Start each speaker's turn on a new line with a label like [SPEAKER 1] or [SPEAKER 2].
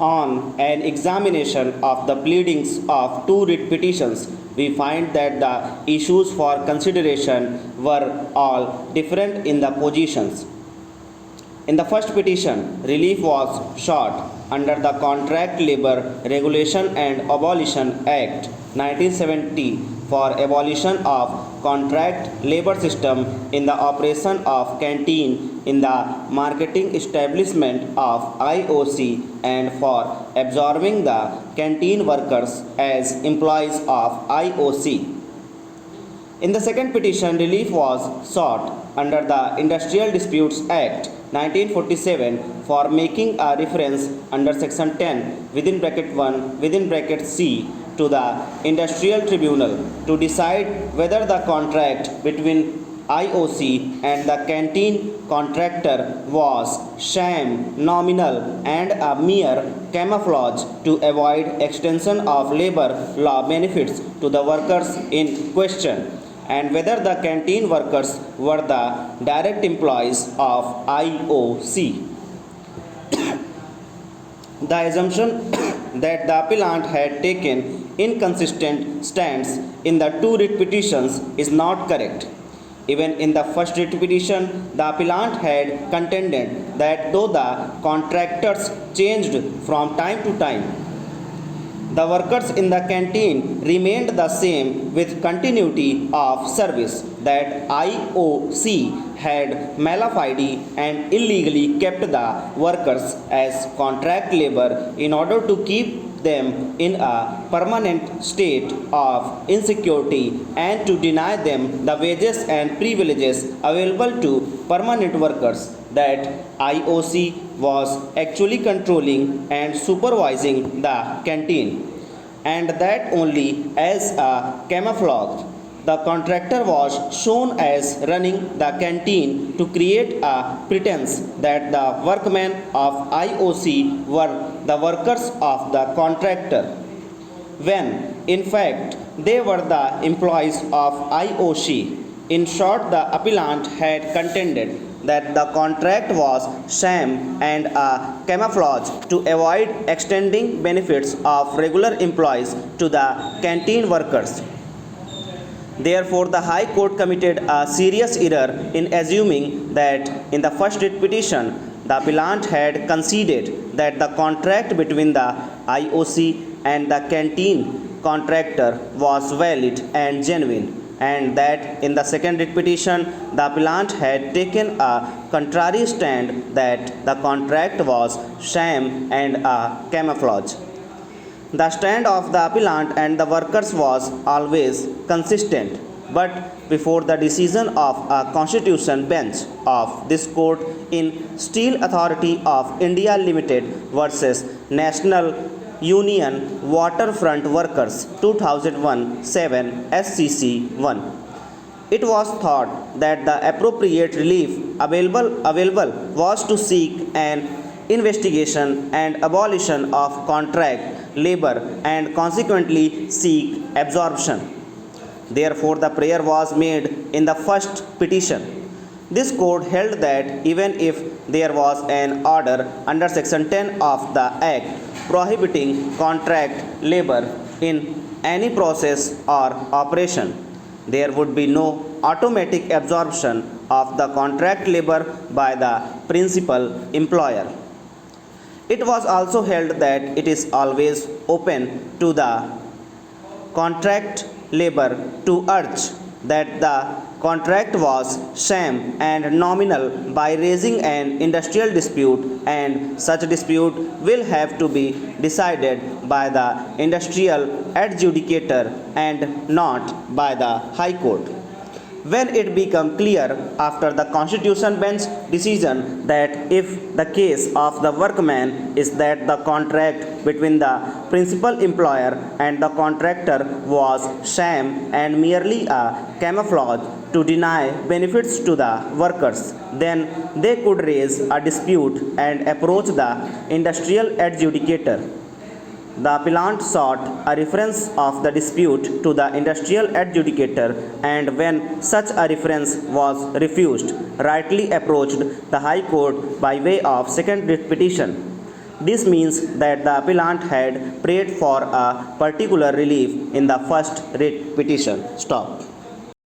[SPEAKER 1] On an examination of the pleadings of two writ petitions, we find that the issues for consideration were all different in the positions. In the first petition, relief was sought under the Contract Labour Regulation and Abolition Act 1970 for abolition of contract labour system in the operation of canteen in the marketing establishment of IOC and for absorbing the canteen workers as employees of IOC. In the second petition, relief was sought under the Industrial Disputes Act 1947 for making a reference under section 10 within bracket 1 within bracket C to the Industrial Tribunal to decide whether the contract between IOC and the canteen contractor was sham, nominal, and a mere camouflage to avoid extension of labor law benefits to the workers in question, and whether the canteen workers were the direct employees of IOC. The assumption that the appellant had taken inconsistent stands in the two writ petitions is not correct. Even in the first writ petition, the appellant had contended that though the contractors changed from time to time, the workers in the canteen remained the same with continuity of service, that IOC had mala fide and illegally kept the workers as contract labor in order to keep them in a permanent state of insecurity and to deny them the wages and privileges available to permanent workers, that IOC was actually controlling and supervising the canteen, and that only as a camouflage the contractor was shown as running the canteen to create a pretense that the workmen of IOC were the workers of the contractor, when in fact they were the employees of IOC. In short, the appellant had contended that the contract was sham and a camouflage to avoid extending benefits of regular employees to the canteen workers. Therefore, the High Court committed a serious error in assuming that in the first writ petition, the appellant had conceded that the contract between the IOC and the canteen contractor was valid and genuine, and that in the second writ petition, the appellant had taken a contrary stand that the contract was sham and a camouflage. The stand of the appellant and the workers was always consistent, but before the decision of a constitution bench of this court in Steel Authority of India Limited versus National Union Waterfront Workers 2001-7 SCC 1. It was thought that the appropriate relief available was to seek an investigation and abolition of contract labor and consequently seek absorption. Therefore, the prayer was made in the first petition. This court held that even if there was an order under section 10 of the Act prohibiting contract labor in any process or operation, there would be no automatic absorption of the contract labor by the principal employer. It was also held that it is always open to the contract labor to urge that the contract was sham and nominal by raising an industrial dispute, and such dispute will have to be decided by the industrial adjudicator and not by the High Court. When it became clear after the Constitution Bench decision that if the case of the workman is that the contract between the principal employer and the contractor was sham and merely a camouflage to deny benefits to the workers, then they could raise a dispute and approach the industrial adjudicator. The appellant sought a reference of the dispute to the industrial adjudicator, and when such a reference was refused, rightly approached the High Court by way of second writ petition. This means that the appellant had prayed for a particular relief in the first writ petition. Stop.